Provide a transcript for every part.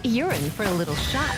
You're in for a little shock.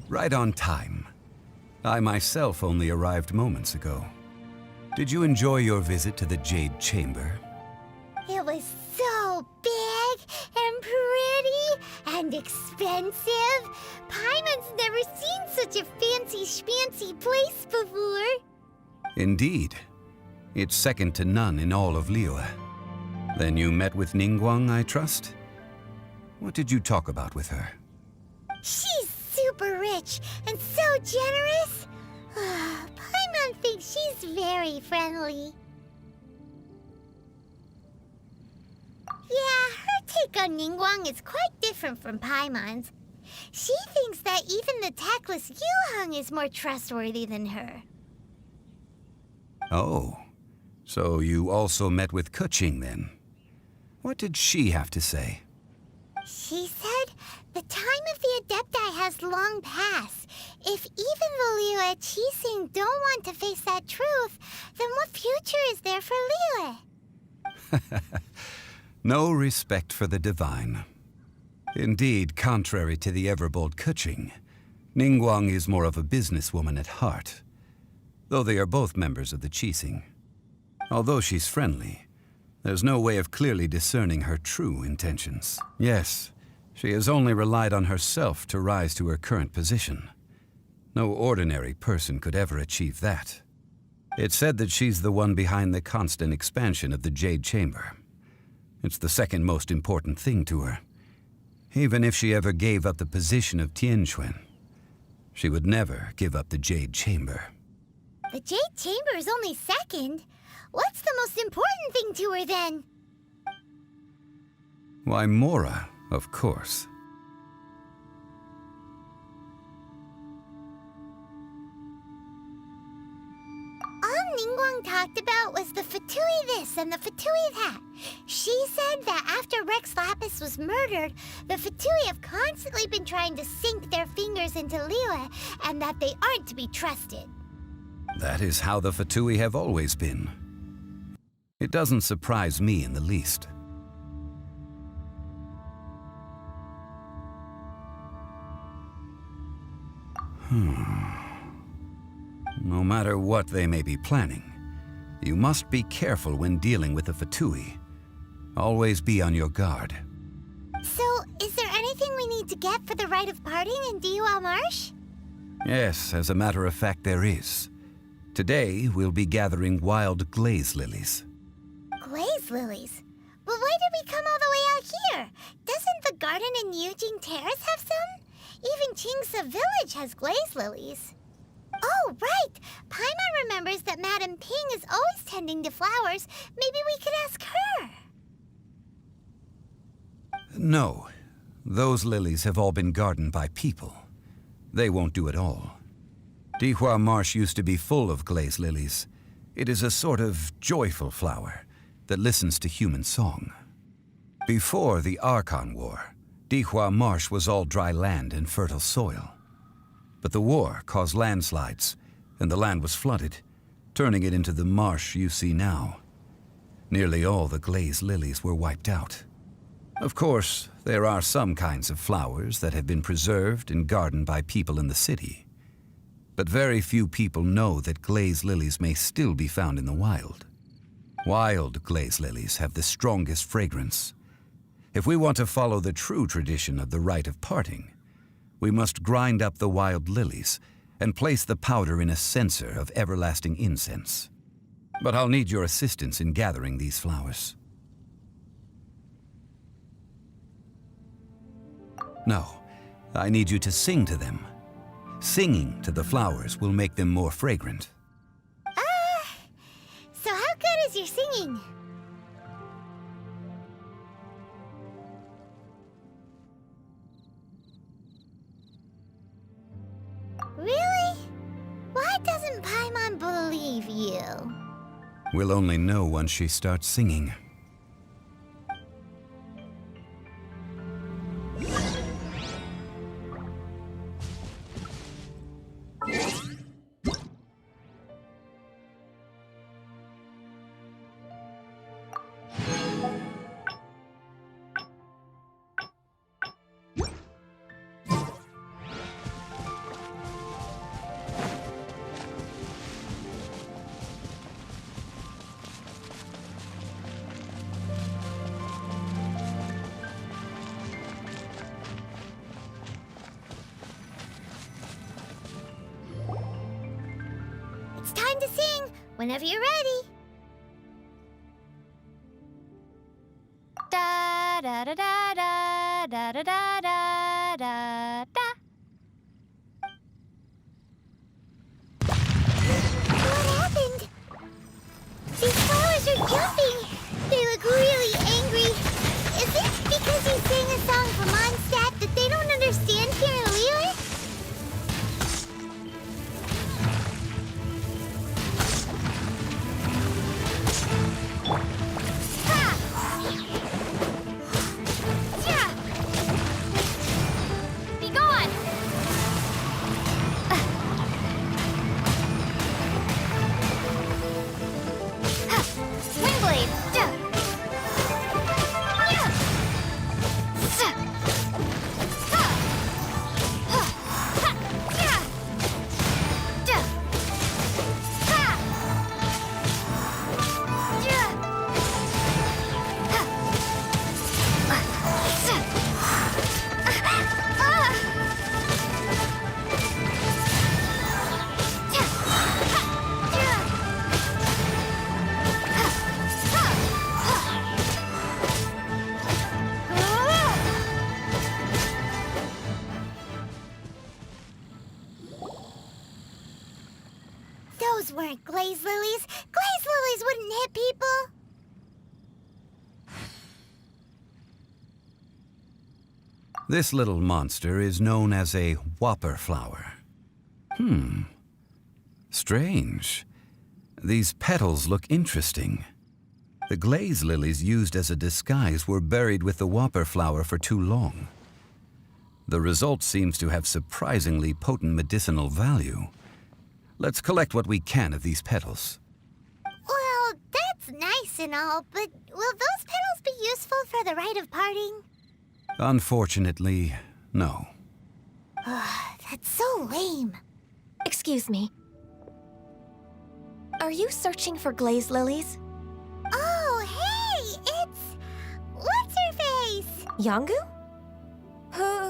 Right on time. I myself only arrived moments ago. Did you enjoy your visit to the Jade Chamber? It was so big and pretty and expensive. Paimon's never seen such a fancy schmancy place before. Indeed. It's second to none in all of Liyue. Then you met with Ningguang, I trust? What did you talk about with her? She's super rich and so generous. Paimon thinks she's very friendly. Yeah, her take on Ningguang is quite different from Paimon's. She thinks that even the tactless Yuheng is more trustworthy than her. Oh, so you also met with Keqing then? What did she have to say? She said the time of the Adepti has long passed. If even the Liyue Qixing don't want to face that truth, then what future is there for Liyue? No respect for the divine. Indeed, contrary to the ever-bold Keqing, Ningguang is more of a businesswoman at heart, though they are both members of the Qixing. Although she's friendly, there's no way of clearly discerning her true intentions. Yes, she has only relied on herself to rise to her current position. No ordinary person could ever achieve that. It's said that she's the one behind the constant expansion of the Jade Chamber. It's the second most important thing to her. Even if she ever gave up the position of Tianquan, she would never give up the Jade Chamber. The Jade Chamber is only second. What's the most important thing to her then? Why, Mora, of course. All Ningguang talked about was the Fatui this and the Fatui that. She said that after Rex Lapis was murdered, the Fatui have constantly been trying to sink their fingers into Liyue, and that they aren't to be trusted. That is how the Fatui have always been. It doesn't surprise me in the least. No matter what they may be planning, you must be careful when dealing with the Fatui. Always be on your guard. So, is there anything we need to get for the rite of parting in Dihua Marsh? Yes, as a matter of fact, there is. Today, we'll be gathering wild glaze lilies. Glaze lilies? But why did we come all the way out here? Doesn't the garden in Yujing Terrace have some? Even Qingse Village has glaze lilies. Oh, right! Paimon remembers that Madame Ping is always tending to flowers. Maybe we could ask her. No. Those lilies have all been gardened by people. They won't do it all. Dihua Marsh used to be full of glaze lilies. It is a sort of joyful flower that listens to human song. Before the Archon War, Dihua Marsh was all dry land and fertile soil. But the war caused landslides, and the land was flooded, turning it into the marsh you see now. Nearly all the glaze lilies were wiped out. Of course, there are some kinds of flowers that have been preserved and gardened by people in the city. But very few people know that glaze lilies may still be found in the wild. Wild glaze lilies have the strongest fragrance. If we want to follow the true tradition of the rite of parting, we must grind up the wild lilies and place the powder in a censer of everlasting incense. But I'll need your assistance in gathering these flowers. No, I need you to sing to them. Singing to the flowers will make them more fragrant. So how good is your singing? Really? Why doesn't Paimon believe you? We'll only know once she starts singing. It's time to sing, whenever you're ready. Da da da da da da da da da da da. What happened? These flowers are jumping. They look really angry. Is it because he sang a song for Mondstadt that they don't understand here in Liyue? Those weren't glaze lilies. Glaze lilies wouldn't hit people. This little monster is known as a whopper flower. Strange. These petals look interesting. The glaze lilies used as a disguise were buried with the whopper flower for too long. The result seems to have surprisingly potent medicinal value. Let's collect what we can of these petals. Well, that's nice and all, but will those petals be useful for the rite of parting? Unfortunately, no. That's so lame. Excuse me. Are you searching for glaze lilies? Oh, hey! It's... What's-her-face? Yongu?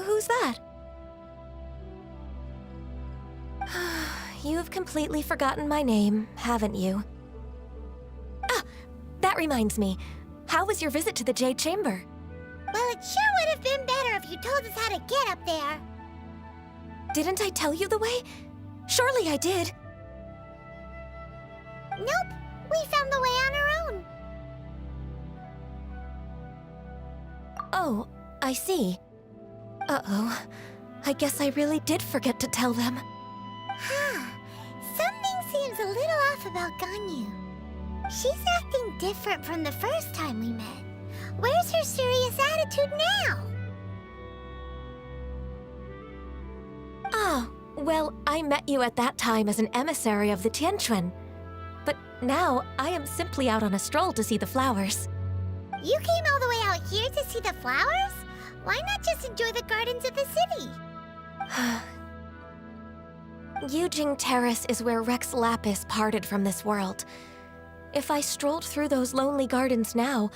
Who's that? You've completely forgotten my name, haven't you? Ah, that reminds me. How was your visit to the Jade Chamber? Well, it sure would have been better if you told us how to get up there. Didn't I tell you the way? Surely I did. Nope, we found the way on our own. Oh, I see. Uh-oh. I guess I really did forget to tell them. Something seems a little off about Ganyu. She's acting different from the first time we met. Where's her serious attitude now? Ah, well, I met you at that time as an emissary of the Tianquan. But now, I am simply out on a stroll to see the flowers. You came all the way out here to see the flowers? Why not just enjoy the gardens of the city? Yujing Terrace is where Rex Lapis parted from this world. If I strolled through those lonely gardens now,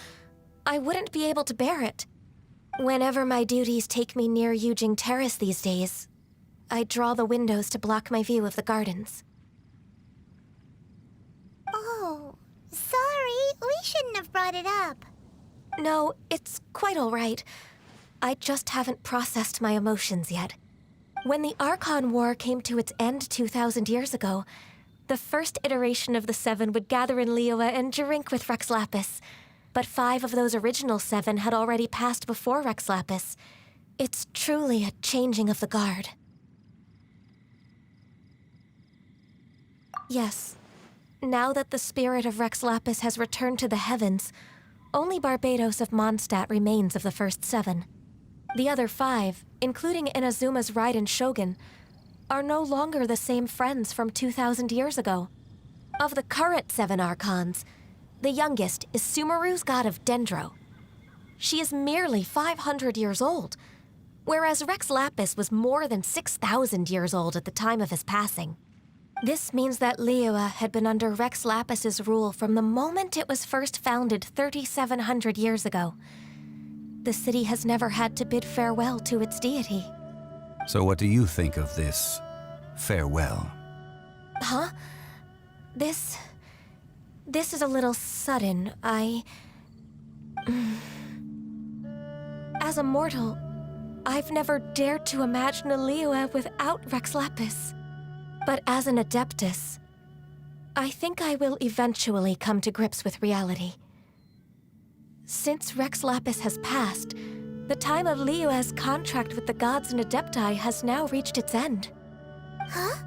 I wouldn't be able to bear it. Whenever my duties take me near Yujing Terrace these days, I draw the windows to block my view of the gardens. Oh, sorry. We shouldn't have brought it up. No, it's quite all right. I just haven't processed my emotions yet. When the Archon War came to its end 2,000 years ago, the first iteration of the Seven would gather in Liyue and drink with Rex Lapis. But 5 of those original 7 had already passed before Rex Lapis. It's truly a changing of the guard. Yes. Now that the spirit of Rex Lapis has returned to the heavens, only Barbados of Mondstadt remains of the first 7. The other 5, including Inazuma's Raiden Shogun, are no longer the same friends from 2,000 years ago. Of the current 7 Archons, the youngest is Sumeru's god of Dendro. She is merely 500 years old, whereas Rex Lapis was more than 6,000 years old at the time of his passing. This means that Liyue had been under Rex Lapis's rule from the moment it was first founded 3,700 years ago. The city has never had to bid farewell to its deity. So what do you think of this farewell? Huh? This is a little sudden. As a mortal, I've never dared to imagine a Liyue without Rex Lapis. But as an Adeptus, I think I will eventually come to grips with reality. Since Rex Lapis has passed, the time of Liyue's contract with the gods and Adepti has now reached its end. Huh?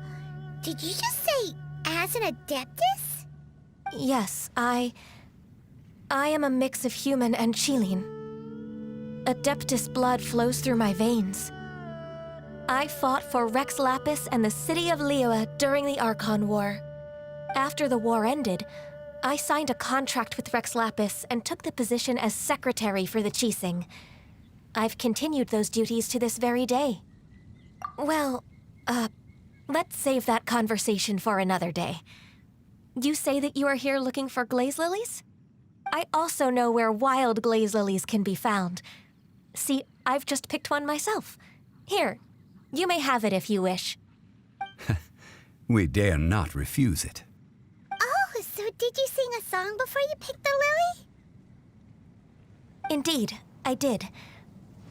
Did you just say, as an Adeptus? Yes, I am a mix of human and Chilean. Adeptus blood flows through my veins. I fought for Rex Lapis and the city of Liyue during the Archon War. After the war ended, I signed a contract with Rex Lapis and took the position as secretary for the Qixing. I've continued those duties to this very day. Well, let's save that conversation for another day. You say that you are here looking for glaze lilies? I also know where wild glaze lilies can be found. See, I've just picked one myself. Here, you may have it if you wish. We dare not refuse it. Oh, so did you sing a song before you picked the lily? Indeed, I did.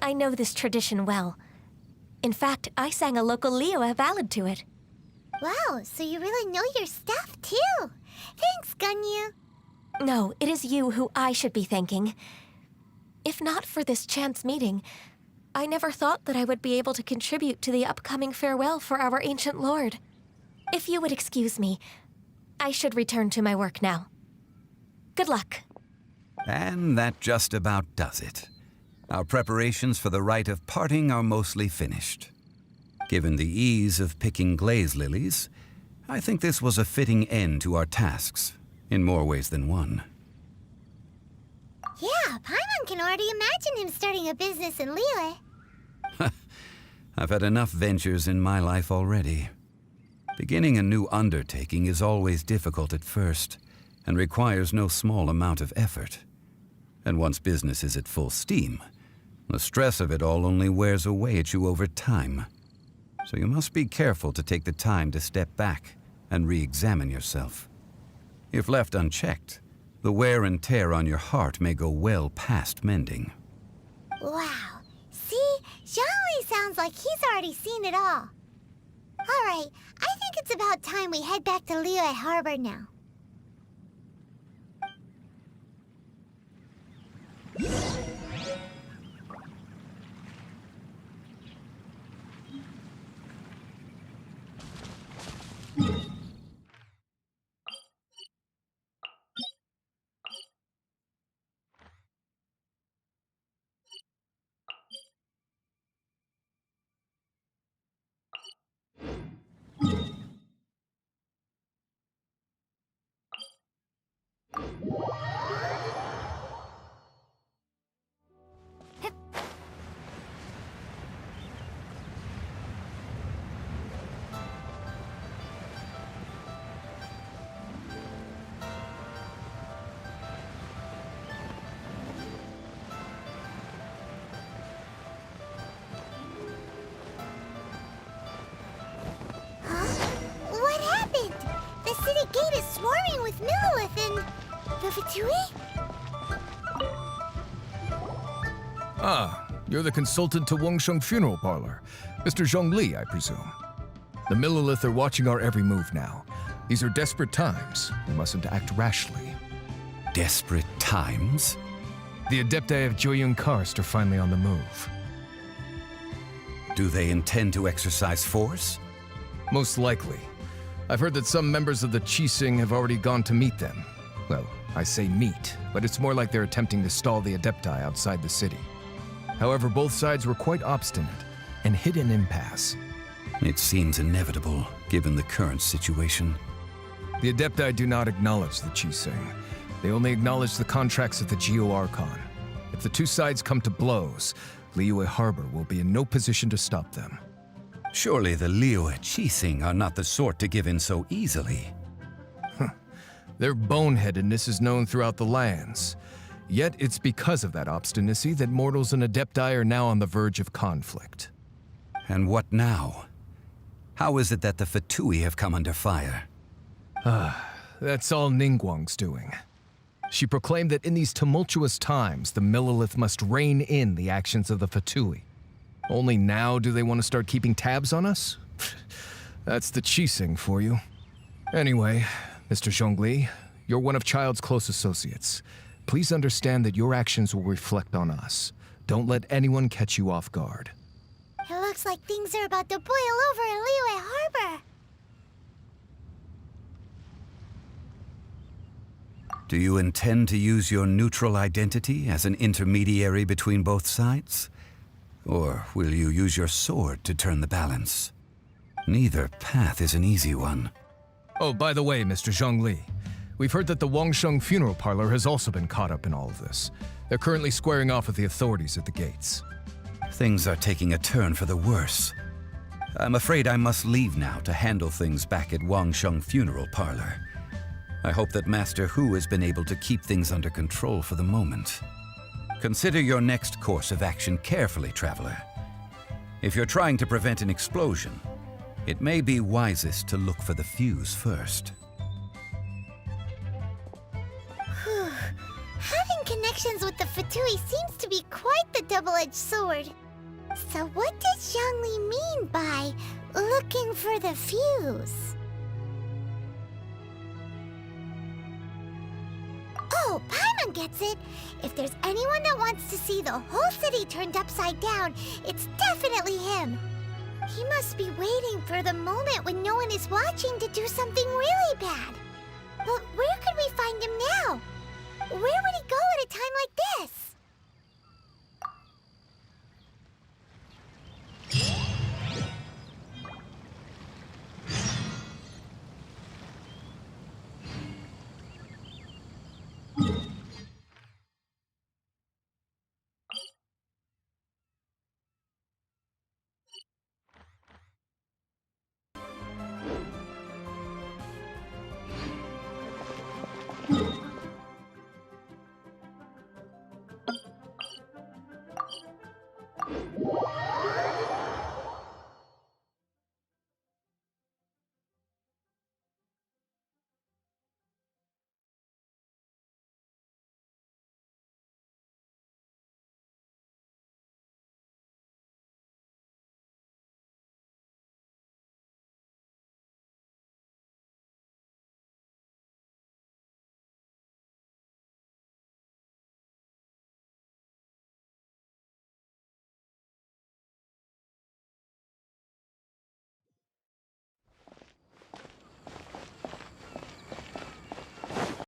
I know this tradition well. In fact, I sang a local Liyue ballad to it. Wow, so you really know your stuff, too. Thanks, Gunyu. No, it is you who I should be thanking. If not for this chance meeting, I never thought that I would be able to contribute to the upcoming farewell for our ancient lord. If you would excuse me, I should return to my work now. Good luck. And that just about does it. Our preparations for the rite of parting are mostly finished. Given the ease of picking glaze lilies, I think this was a fitting end to our tasks, in more ways than one. Yeah, Paimon can already imagine him starting a business in Liyue. I've had enough ventures in my life already. Beginning a new undertaking is always difficult at first, and requires no small amount of effort. And once business is at full steam, the stress of it all only wears away at you over time. So you must be careful to take the time to step back and re-examine yourself. If left unchecked, the wear and tear on your heart may go well past mending. Wow. See? Zhongli sounds like he's already seen it all. Alright, I think it's about time we head back to Liyue Harbor now. with Millilith and the Fatui? Ah, you're the consultant to Wangsheng Funeral Parlor. Mr. Zhongli, I presume. The Millilith are watching our every move now. These are desperate times. We mustn't act rashly. Desperate times? The Adepti of Joyun Karst are finally on the move. Do they intend to exercise force? Most likely. I've heard that some members of the Qixing have already gone to meet them. Well, I say meet, but it's more like they're attempting to stall the Adepti outside the city. However, both sides were quite obstinate and hit an impasse. It seems inevitable, given the current situation. The Adepti do not acknowledge the Qixing. They only acknowledge the contracts of the Geo-Archon. If the two sides come to blows, Liyue Harbor will be in no position to stop them. Surely the Liyue Qixing are not the sort to give in so easily. Their boneheadedness is known throughout the lands. Yet it's because of that obstinacy that mortals and Adepti are now on the verge of conflict. And what now? How is it that the Fatui have come under fire? That's all Ningguang's doing. She proclaimed that in these tumultuous times, the Millilith must rein in the actions of the Fatui. Only now do they want to start keeping tabs on us? That's the Qixing for you. Anyway, Mr. Zhongli, you're one of Child's close associates. Please understand that your actions will reflect on us. Don't let anyone catch you off guard. It looks like things are about to boil over in Liyue Harbor. Do you intend to use your neutral identity as an intermediary between both sides? Or will you use your sword to turn the balance? Neither path is an easy one. Oh, by the way, Mr. Zhongli, we've heard that the Wangsheng Funeral Parlor has also been caught up in all of this. They're currently squaring off with the authorities at the gates. Things are taking a turn for the worse. I'm afraid I must leave now to handle things back at Wangsheng Funeral Parlor. I hope that Master Hu has been able to keep things under control for the moment. Consider your next course of action carefully, Traveler. If you're trying to prevent an explosion, it may be wisest to look for the fuse first. Having connections with the Fatui seems to be quite the double-edged sword. So what does Zhongli mean by looking for the fuse? Oh, Paimon gets it! If there's anyone that wants to see the whole city turned upside down, it's definitely him! He must be waiting for the moment when no one is watching to do something really bad. But where could we find him now? Where would he go at a time like this?